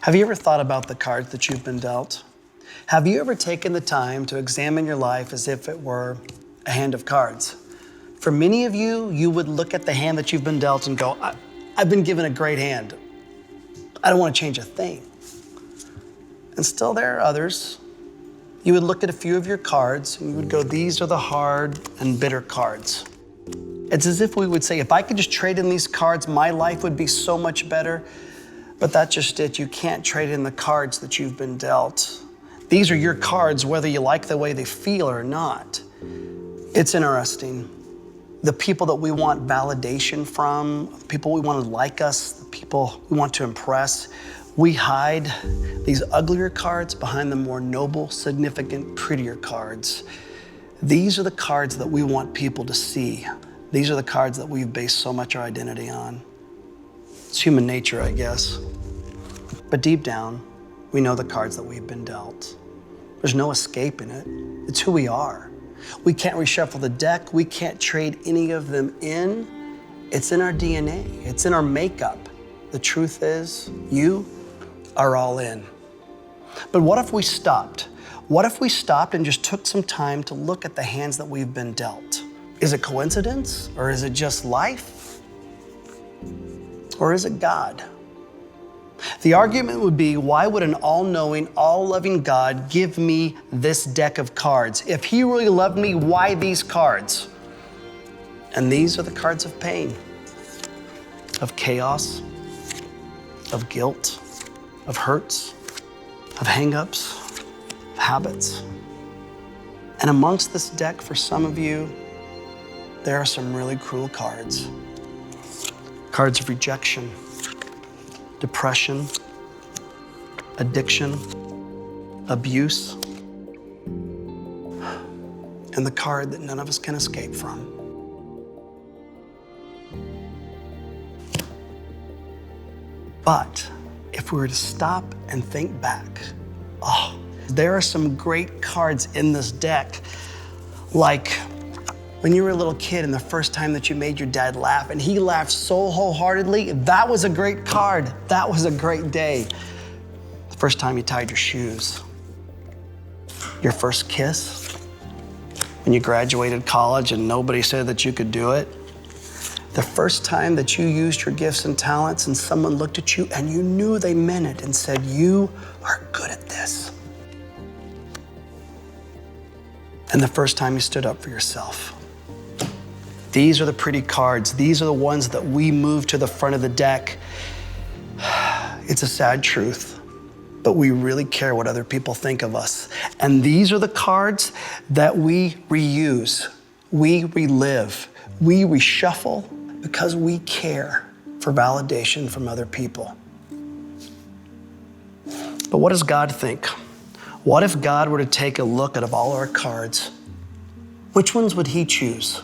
Have you ever thought about the cards that you've been dealt? Have you ever taken the time to examine your life as if it were a hand of cards? For many of you, you would look at the hand that you've been dealt and go, I've been given a great hand. I don't want to change a thing. And still there are others. You would look at a few of your cards and you would go, these are the hard and bitter cards. It's as if we would say, if I could just trade in these cards, my life would be so much better. But that's just it. You can't trade in the cards that you've been dealt. These are your cards, whether you like the way they feel or not. It's interesting. The people that we want validation from, the people we want to like us, the people we want to impress, we hide these uglier cards behind the more noble, significant, prettier cards. These are the cards that we want people to see. These are the cards that we've based so much our identity on. It's human nature, I guess. But deep down, we know the cards that we've been dealt. There's no escaping it. It's who we are. We can't reshuffle the deck. We can't trade any of them in. It's in our DNA. It's in our makeup. The truth is, you are all in. But what if we stopped? What if we stopped and just took some time to look at the hands that we've been dealt? Is it coincidence, or is it just life? Or is it God? The argument would be, why would an all-knowing, all-loving God give me this deck of cards? If he really loved me, why these cards? And these are the cards of pain, of chaos, of guilt, of hurts, of hang-ups, of habits. And amongst this deck, for some of you, there are some really cruel cards. Cards of rejection, depression, addiction, abuse, and the card that none of us can escape from. But if we were to stop and think back, there are some great cards in this deck, like when you were a little kid and the first time that you made your dad laugh and he laughed so wholeheartedly, that was a great card. That was a great day. The first time you tied your shoes. Your first kiss. When you graduated college and nobody said that you could do it. The first time that you used your gifts and talents and someone looked at you and you knew they meant it and said, you are good at this. And the first time you stood up for yourself. These are the pretty cards. These are the ones that we move to the front of the deck. It's a sad truth, but we really care what other people think of us. And these are the cards that we reuse, we relive, we reshuffle because we care for validation from other people. But what does God think? What if God were to take a look at all our cards? Which ones would he choose?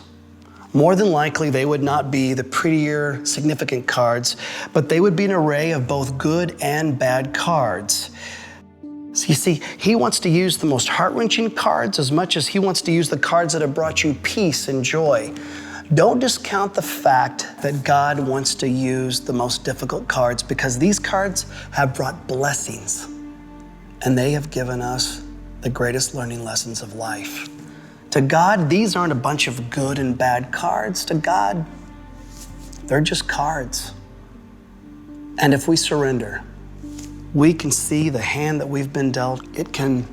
More than likely, they would not be the prettier, significant cards, but they would be an array of both good and bad cards. So you see, he wants to use the most heart-wrenching cards as much as he wants to use the cards that have brought you peace and joy. Don't discount the fact that God wants to use the most difficult cards, because these cards have brought blessings and they have given us the greatest learning lessons of life. To God, these aren't a bunch of good and bad cards. To God, they're just cards. And if we surrender, we can see the hand that we've been dealt. It can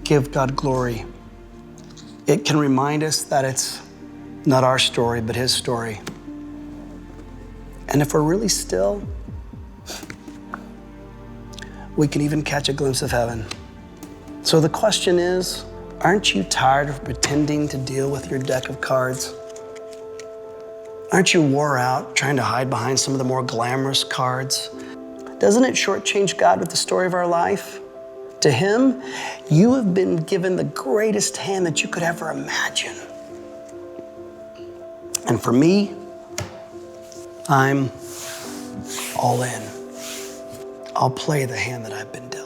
give God glory. It can remind us that it's not our story, but his story. And if we're really still, we can even catch a glimpse of heaven. So the question is, aren't you tired of pretending to deal with your deck of cards? Aren't you wore out trying to hide behind some of the more glamorous cards? Doesn't it shortchange God with the story of our life? To him, you have been given the greatest hand that you could ever imagine. And for me, I'm all in. I'll play the hand that I've been dealt.